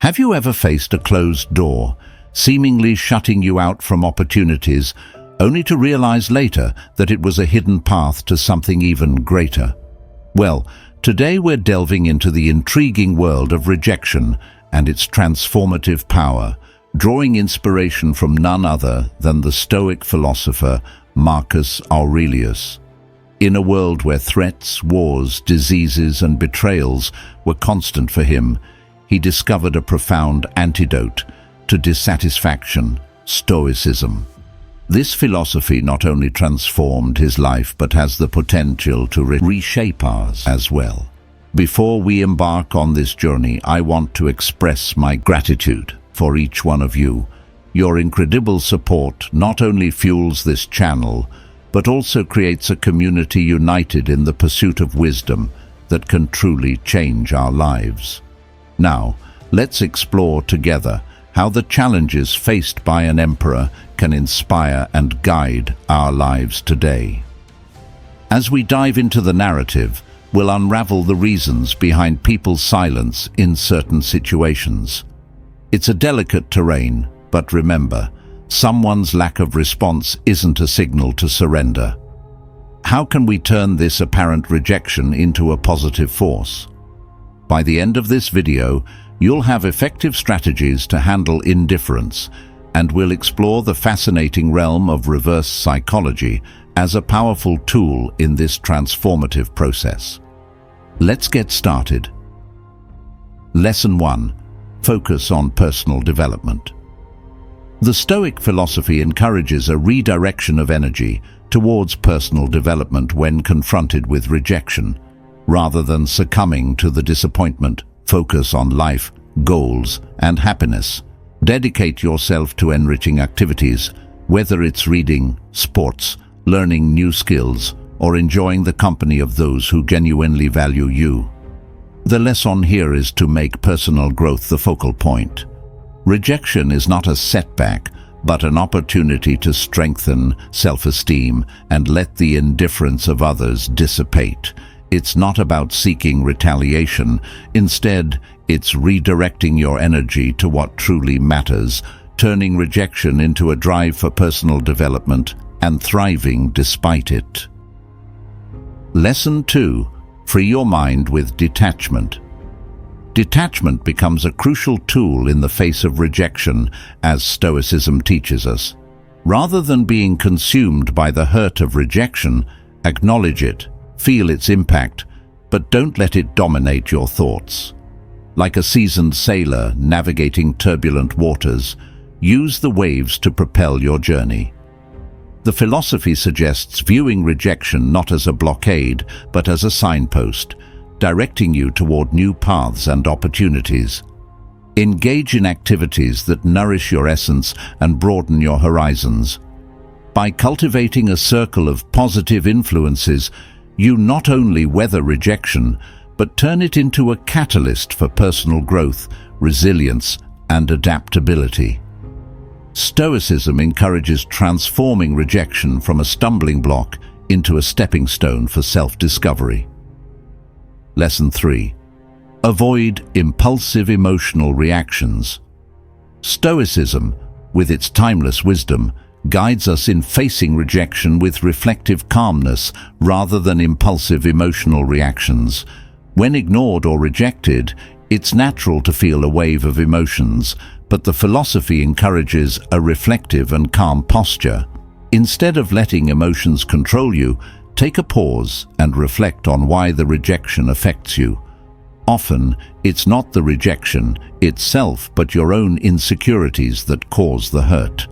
Have you ever faced a closed door, seemingly shutting you out from opportunities, only to realize later that it was a hidden path to something even greater? Well, today we're delving into the intriguing world of rejection and its transformative power, drawing inspiration from none other than the Stoic philosopher Marcus Aurelius. In a world where threats, wars, diseases, and betrayals were constant for him, he discovered a profound antidote to dissatisfaction: Stoicism. This philosophy not only transformed his life but has the potential to reshape ours as well. Before we embark on this journey, I want to express my gratitude for each one of you. Your incredible support not only fuels this channel, but also creates a community united in the pursuit of wisdom that can truly change our lives. Now, let's explore together how the challenges faced by an emperor can inspire and guide our lives today. As we dive into the narrative, we'll unravel the reasons behind people's silence in certain situations. It's a delicate terrain, but remember, someone's lack of response isn't a signal to surrender. How can we turn this apparent rejection into a positive force? By the end of this video, you'll have effective strategies to handle indifference, and we'll explore the fascinating realm of reverse psychology as a powerful tool in this transformative process. Let's get started. Lesson 1. Focus on personal development. The Stoic philosophy encourages a redirection of energy towards personal development when confronted with rejection. Rather than succumbing to the disappointment, focus on life, goals, and happiness. Dedicate yourself to enriching activities, whether it's reading, sports, learning new skills, or enjoying the company of those who genuinely value you. The lesson here is to make personal growth the focal point. Rejection is not a setback, but an opportunity to strengthen self-esteem and let the indifference of others dissipate. It's not about seeking retaliation. Instead, it's redirecting your energy to what truly matters, turning rejection into a drive for personal development and thriving despite it. Lesson 2. Free your mind with detachment. Detachment becomes a crucial tool in the face of rejection, as Stoicism teaches us. Rather than being consumed by the hurt of rejection, acknowledge it, feel its impact, but don't let it dominate your thoughts. Like a seasoned sailor navigating turbulent waters, use the waves to propel your journey. The philosophy suggests viewing rejection not as a blockade, but as a signpost, directing you toward new paths and opportunities. Engage in activities that nourish your essence and broaden your horizons. By cultivating a circle of positive influences, you not only weather rejection, but turn it into a catalyst for personal growth, resilience, and adaptability. Stoicism encourages transforming rejection from a stumbling block into a stepping stone for self-discovery. Lesson 3. Avoid impulsive emotional reactions. Stoicism, with its timeless wisdom, guides us in facing rejection with reflective calmness rather than impulsive emotional reactions. When ignored or rejected, it's natural to feel a wave of emotions, but the philosophy encourages a reflective and calm posture. Instead of letting emotions control you, take a pause and reflect on why the rejection affects you. Often, it's not the rejection itself, but your own insecurities that cause the hurt.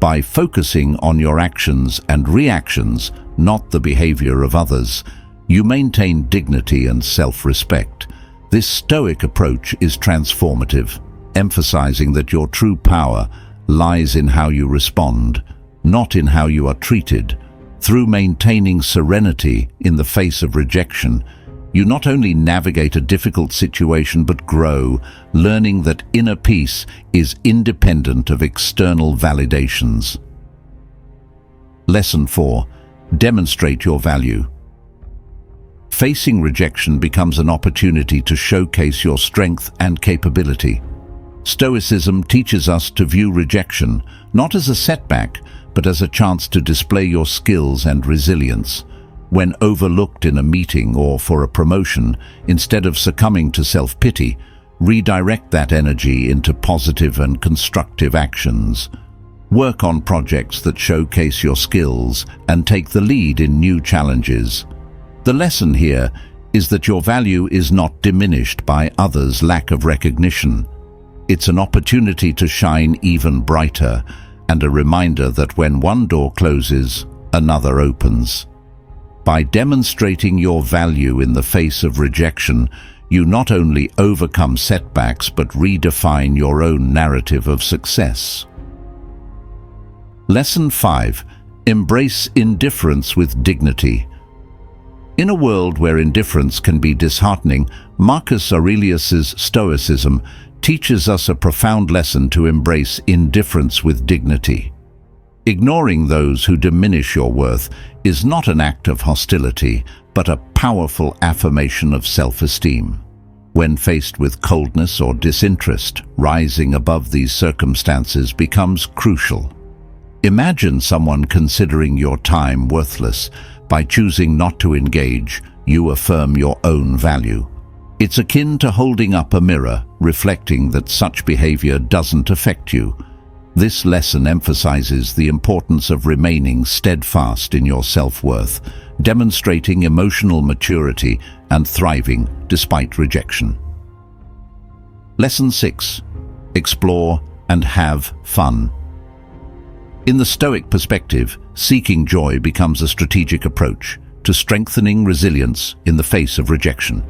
By focusing on your actions and reactions, not the behavior of others, you maintain dignity and self-respect. This Stoic approach is transformative, emphasizing that your true power lies in how you respond, not in how you are treated. Through maintaining serenity in the face of rejection, you not only navigate a difficult situation but grow, learning that inner peace is independent of external validations. Lesson 4. Demonstrate your value. Facing rejection becomes an opportunity to showcase your strength and capability. Stoicism teaches us to view rejection not as a setback, but as a chance to display your skills and resilience. When overlooked in a meeting or for a promotion, instead of succumbing to self-pity, redirect that energy into positive and constructive actions. Work on projects that showcase your skills and take the lead in new challenges. The lesson here is that your value is not diminished by others' lack of recognition. It's an opportunity to shine even brighter, and a reminder that when one door closes, another opens. By demonstrating your value in the face of rejection, you not only overcome setbacks but redefine your own narrative of success. Lesson 5. Embrace indifference with dignity. In a world where indifference can be disheartening, Marcus Aurelius's Stoicism teaches us a profound lesson to embrace indifference with dignity. Ignoring those who diminish your worth is not an act of hostility, but a powerful affirmation of self-esteem. When faced with coldness or disinterest, rising above these circumstances becomes crucial. Imagine someone considering your time worthless. By choosing not to engage, you affirm your own value. It's akin to holding up a mirror, reflecting that such behavior doesn't affect you. This lesson emphasizes the importance of remaining steadfast in your self-worth, demonstrating emotional maturity and thriving despite rejection. Lesson 6. Explore and have fun. In the Stoic perspective, seeking joy becomes a strategic approach to strengthening resilience in the face of rejection.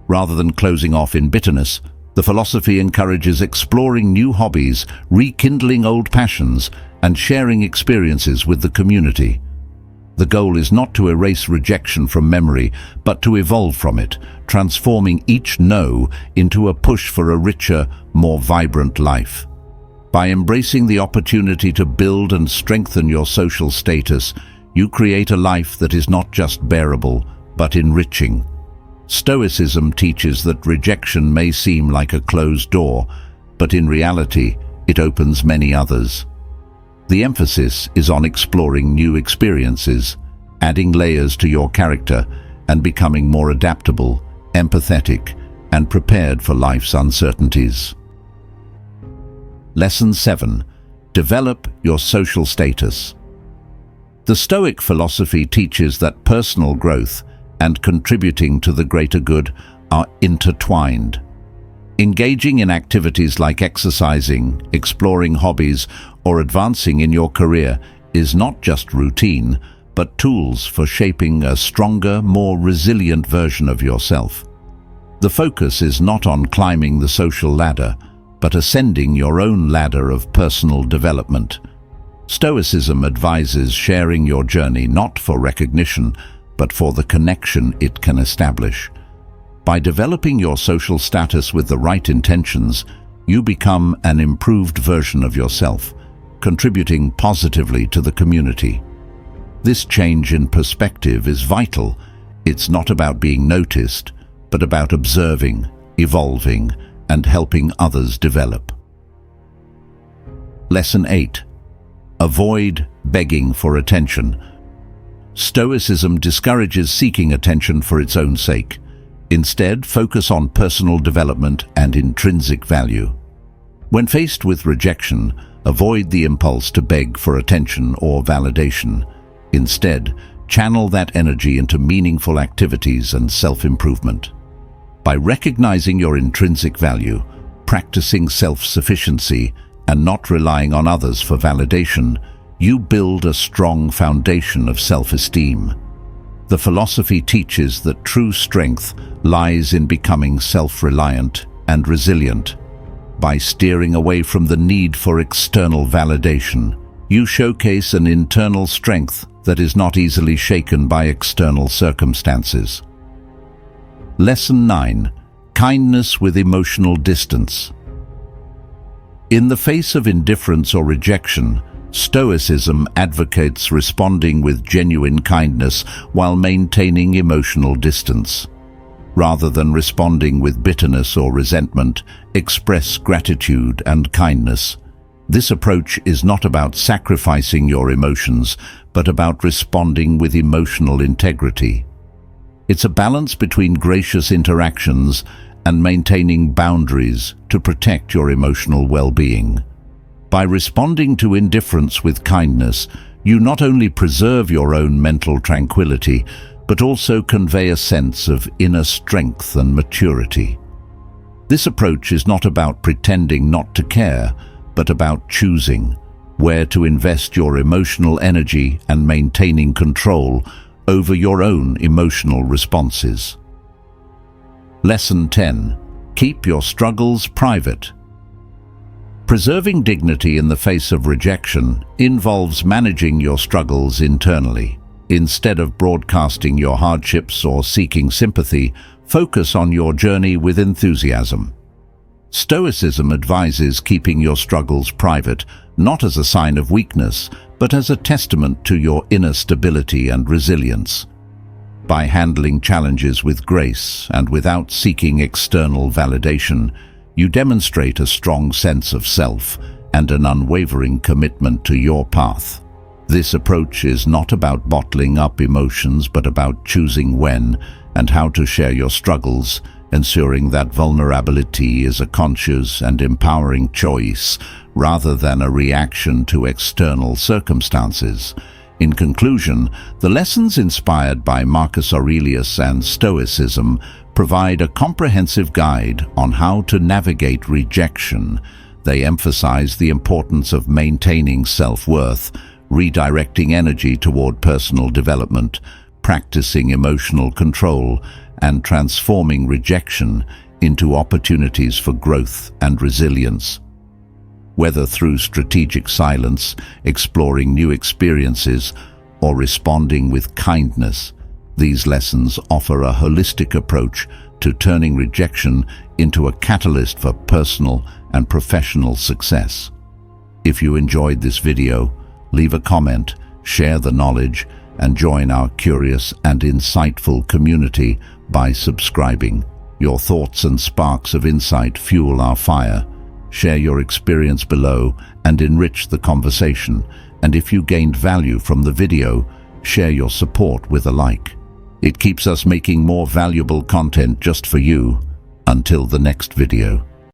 Rather than closing off in bitterness, the philosophy encourages exploring new hobbies, rekindling old passions, and sharing experiences with the community. The goal is not to erase rejection from memory, but to evolve from it, transforming each no into a push for a richer, more vibrant life. By embracing the opportunity to build and strengthen your social status, you create a life that is not just bearable, but enriching. Stoicism teaches that rejection may seem like a closed door, but in reality, it opens many others. The emphasis is on exploring new experiences, adding layers to your character, and becoming more adaptable, empathetic, and prepared for life's uncertainties. Lesson 7. Develop your social status. The Stoic philosophy teaches that personal growth and contributing to the greater good are intertwined. Engaging in activities like exercising, exploring hobbies, or advancing in your career is not just routine, but tools for shaping a stronger, more resilient version of yourself. The focus is not on climbing the social ladder, but ascending your own ladder of personal development. Stoicism advises sharing your journey not for recognition, but for the connection it can establish. By developing your social status with the right intentions, you become an improved version of yourself, contributing positively to the community. This change in perspective is vital. It's not about being noticed, but about observing, evolving, and helping others develop. Lesson 8. Avoid begging for attention. Stoicism discourages seeking attention for its own sake. Instead, focus on personal development and intrinsic value. When faced with rejection, avoid the impulse to beg for attention or validation. Instead, channel that energy into meaningful activities and self-improvement. By recognizing your intrinsic value, practicing self-sufficiency, and not relying on others for validation, you build a strong foundation of self-esteem. The philosophy teaches that true strength lies in becoming self-reliant and resilient. By steering away from the need for external validation, you showcase an internal strength that is not easily shaken by external circumstances. Lesson 9. Kindness with emotional distance. In the face of indifference or rejection, Stoicism advocates responding with genuine kindness while maintaining emotional distance. Rather than responding with bitterness or resentment, express gratitude and kindness. This approach is not about sacrificing your emotions, but about responding with emotional integrity. It's a balance between gracious interactions and maintaining boundaries to protect your emotional well-being. By responding to indifference with kindness, you not only preserve your own mental tranquility, but also convey a sense of inner strength and maturity. This approach is not about pretending not to care, but about choosing where to invest your emotional energy and maintaining control over your own emotional responses. Lesson 10. Keep your struggles private. Preserving dignity in the face of rejection involves managing your struggles internally. Instead of broadcasting your hardships or seeking sympathy, focus on your journey with enthusiasm. Stoicism advises keeping your struggles private, not as a sign of weakness, but as a testament to your inner stability and resilience. By handling challenges with grace and without seeking external validation, you demonstrate a strong sense of self and an unwavering commitment to your path. This approach is not about bottling up emotions, but about choosing when and how to share your struggles, ensuring that vulnerability is a conscious and empowering choice rather than a reaction to external circumstances. In conclusion, the lessons inspired by Marcus Aurelius and Stoicism provide a comprehensive guide on how to navigate rejection. They emphasize the importance of maintaining self-worth, redirecting energy toward personal development, practicing emotional control, and transforming rejection into opportunities for growth and resilience. Whether through strategic silence, exploring new experiences, or responding with kindness, these lessons offer a holistic approach to turning rejection into a catalyst for personal and professional success. If you enjoyed this video, leave a comment, share the knowledge, and join our curious and insightful community by subscribing. Your thoughts and sparks of insight fuel our fire. Share your experience below and enrich the conversation. And if you gained value from the video, share your support with a like. It keeps us making more valuable content just for you. Until the next video.